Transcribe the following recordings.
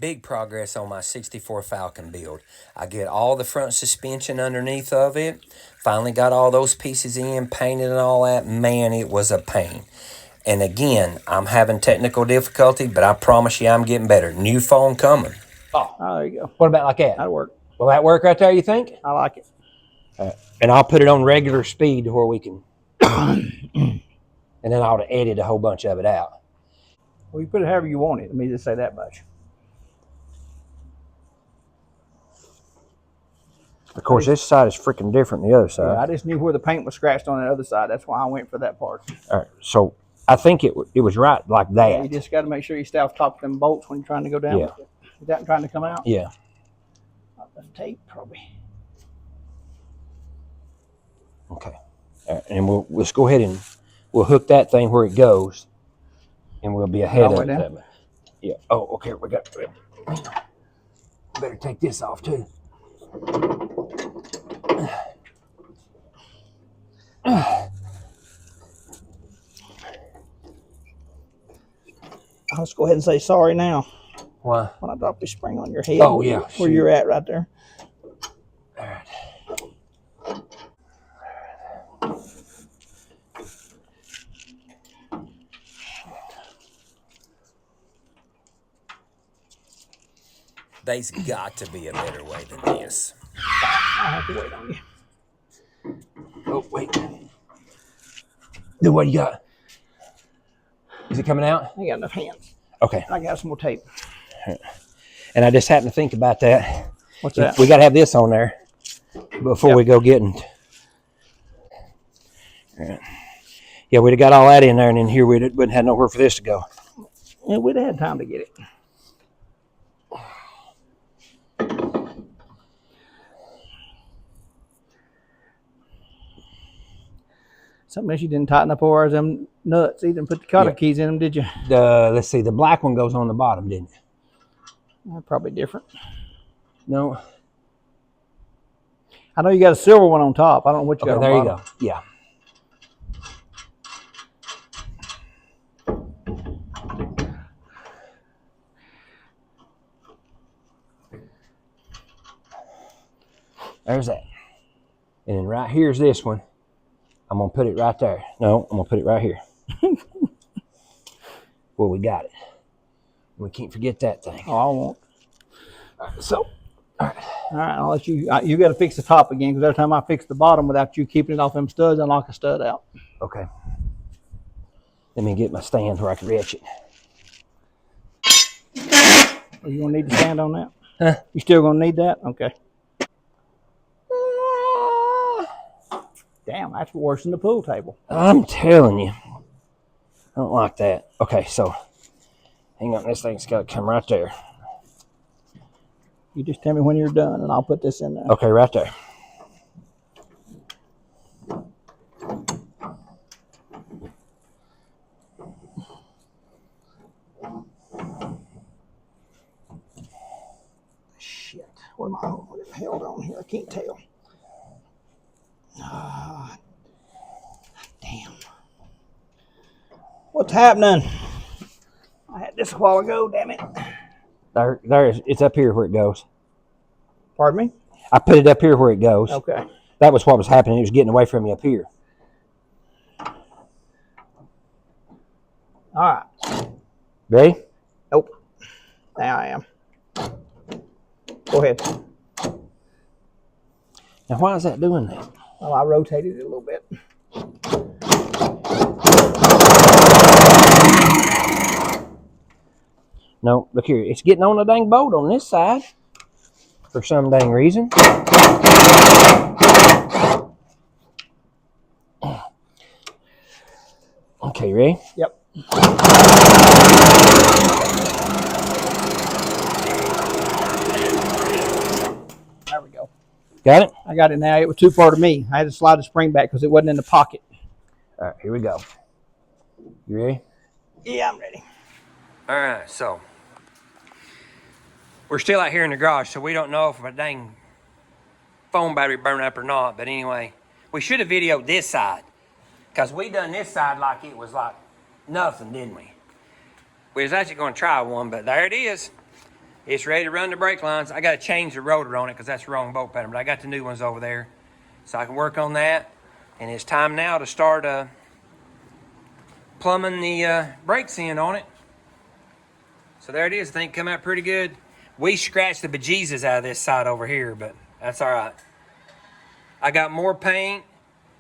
big progress on my 64 Falcon build. I get all the front suspension underneath of it. Finally got all those pieces in, painted and all that. Man, it was a pain. And again, I'm having technical difficulty, but I promise you I'm getting better. New phone coming. Oh, there you go. What about like that? That'll work. Will that work right there, you think? I like it. And I'll put it on regular speed to where we can... and then I'll edit a whole bunch of it out. Well, you put it however you want it. Let me just say that much. Of course, this side is freaking different than the other side. Yeah, I just knew where the paint was scratched on the other side. That's why I went for that part. All right, so I think it was right like that. Yeah, you just got to make sure you stay off top of them bolts when you're trying to go down. Yeah. Is that trying to come out? Yeah. Not the tape, probably. Okay. All right, and let's go ahead and we'll hook that thing where it goes, and we'll be ahead of it. Yeah. Oh, okay. We got. Better take this off too. I'll just go ahead and say sorry now. Why? When I drop this spring on your head. Oh, yeah. Where you're at right there. All right. There's got to be a better way than this. I'll have to wait on you. Oh, wait. Then what you got? Is it coming out? I got enough hands. Okay. I got some more tape. And I just happened to think about that. What's that? We got to have this on there before we go getting. Right. Yeah, we'd have got all that in there, and in here we wouldn't have nowhere for this to go. Yeah, we'd have had time to get it. Something else you didn't tighten up or them nuts. You didn't put the cotter keys in them, did you? Let's see, the black one goes on the bottom, didn't it? Probably different. No. I know you got a silver one on top. I don't know what you got on there bottom. You go. Yeah. There's that. And then right here's this one. I'm going to put it right there. No, I'm going to put it right here. Well, we got it. We can't forget that thing. Oh, I won't. All right, so, all right, I'll let you. You got to fix the top again because every time I fix the bottom without you keeping it off them studs, I knock a stud out. Okay. Let me get my stand where I can reach it. Are you going to need to stand on that? Huh? You still going to need that? Okay. Damn, that's worse than the pool table. I'm telling you. I don't like that. Okay, so hang on. This thing's got to come right there. You just tell me when you're done, and I'll put this in there. Okay, right there. Shit. What am I held on here? I can't tell. Damn. What's happening? I had this a while ago, damn it. There, it's up here where it goes. Pardon me? I put it up here where it goes. Okay. That was what was happening. It was getting away from me up here. All right. Ready? Nope. Now I am. Go ahead. Now, why is that doing that? Well, I rotated it a little bit. No, look here. It's getting on the dang bolt on this side for some dang reason. Okay, ready? Yep. There we go. Got it? I got it now. It was too far to me. I had to slide the spring back because it wasn't in the pocket. All right, here we go. You ready? Yeah, I'm ready. All right, so we're still out here in the garage, so we don't know if a dang phone battery burned up or not. But anyway, we should have videoed this side because we done this side like it was like nothing, didn't we? We was actually going to try one, but there it is. It's ready to run the brake lines. I got to change the rotor on it because that's the wrong bolt pattern, but I got the new ones over there. So I can work on that. And it's time now to start plumbing the brakes in on it. So there it is. I think it come out pretty good. We scratched the bejesus out of this side over here, but that's all right. I got more paint,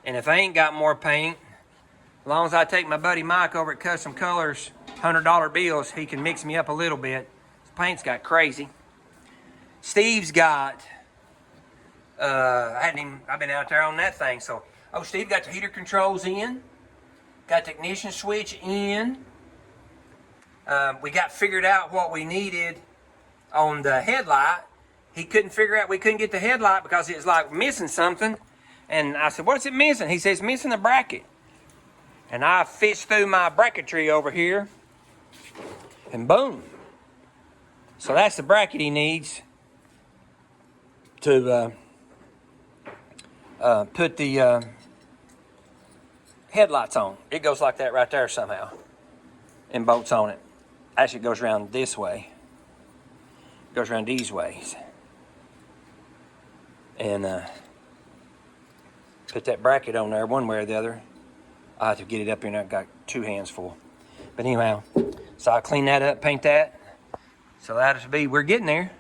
and if I ain't got more paint, as long as I take my buddy Mike over at Custom Colors, $100 bills, he can mix me up a little bit. This paint's got crazy. Steve's got, I've been out there on that thing, so, Steve got the heater controls in, got the ignition switch in. We got figured out what we needed on the headlight. We couldn't get the headlight because it was like missing something. And I said, what's it missing? He says, missing a bracket. And I fished through my bracketry over here, and boom. So that's the bracket he needs to put the headlights on. It goes like that right there somehow, and bolts on it. Actually, it goes around this way. It goes around these ways. And put that bracket on there one way or the other. I have to get it up here, and I've got 2 hands full. But anyhow, so I clean that up, paint that. So that'll be, we're getting there.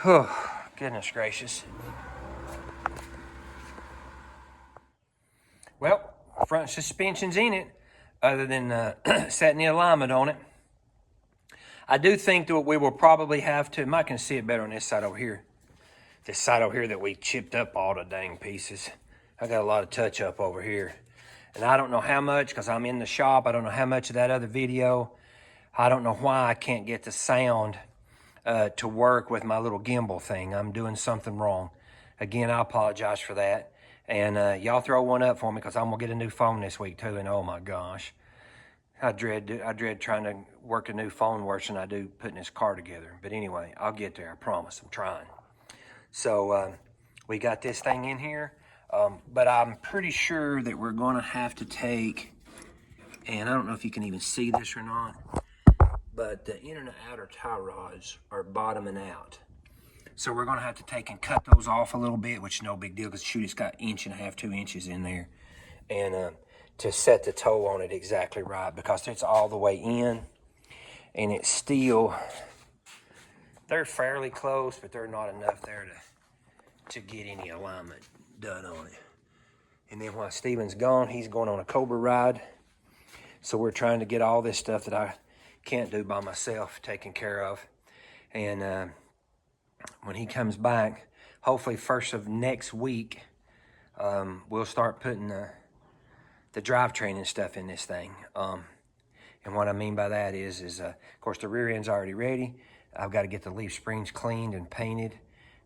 Oh, goodness gracious. Well, front suspension's in it, other than setting the alignment on it. I do think that we will probably have to, Mike can see it better on this side over here. This side over here that we chipped up all the dang pieces. I got a lot of touch up over here. And I don't know how much, because I'm in the shop. I don't know how much of that other video. I don't know why I can't get the sound to work with my little gimbal thing. I'm doing something wrong. Again, I apologize for that. And y'all throw one up for me, because I'm going to get a new phone this week too. And oh my gosh. I dread trying to work a new phone worse than I do putting this car together. But anyway, I'll get there. I promise. I'm trying. So we got this thing in here. But I'm pretty sure that we're going to have to take, and I don't know if you can even see this or not, but the inner and the outer tie rods are bottoming out. So we're going to have to take and cut those off a little bit, which is no big deal, because shoot, it's got 1.5, 2 inches in there. And to set the toe on it exactly right, because it's all the way in, and it's still, they're fairly close, but they're not enough there to get any alignment done on it. And then while Steven's gone, he's going on a Cobra ride. So we're trying to get all this stuff that I can't do by myself taken care of. And when he comes back, hopefully first of next week, we'll start putting the drivetrain and stuff in this thing. And what I mean by that is of course the rear end's already ready. I've got to get the leaf springs cleaned and painted,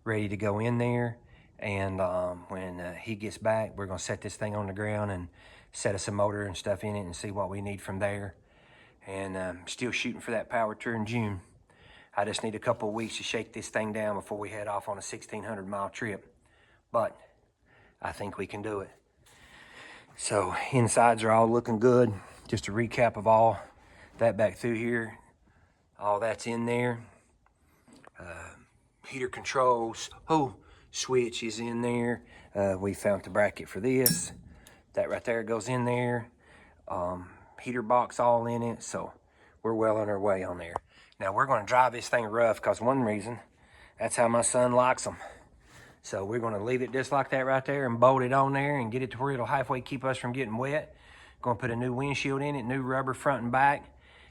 ready to go in there. And when he gets back, we're going to set this thing on the ground and set us a motor and stuff in it and see what we need from there. And still shooting for that power tour in June. I just need a couple of weeks to shake this thing down before we head off on a 1,600-mile trip. But I think we can do it. So insides are all looking good. Just a recap of all that back through here. All that's in there. Heater controls. Switch is in there. We found the bracket for this. That right there goes in there. Heater box all in it. So we're well on our way on there. Now we're going to drive this thing rough, because one reason, that's how my son likes them. So we're going to leave it just like that right there and bolt it on there and get it to where it'll halfway keep us from getting wet. Going to put a new windshield in it, new rubber front and back.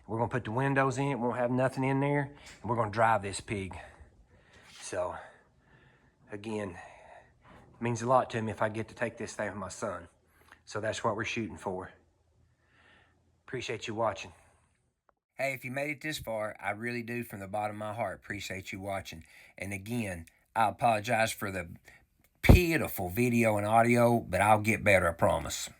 We're going to put the windows in it. Won't have nothing in there. And we're going to drive this pig. So again, it means a lot to me if I get to take this thing with my son. So that's what we're shooting for. Appreciate you watching. Hey, if you made it this far, I really do from the bottom of my heart appreciate you watching. And again, I apologize for the pitiful video and audio, but I'll get better, I promise.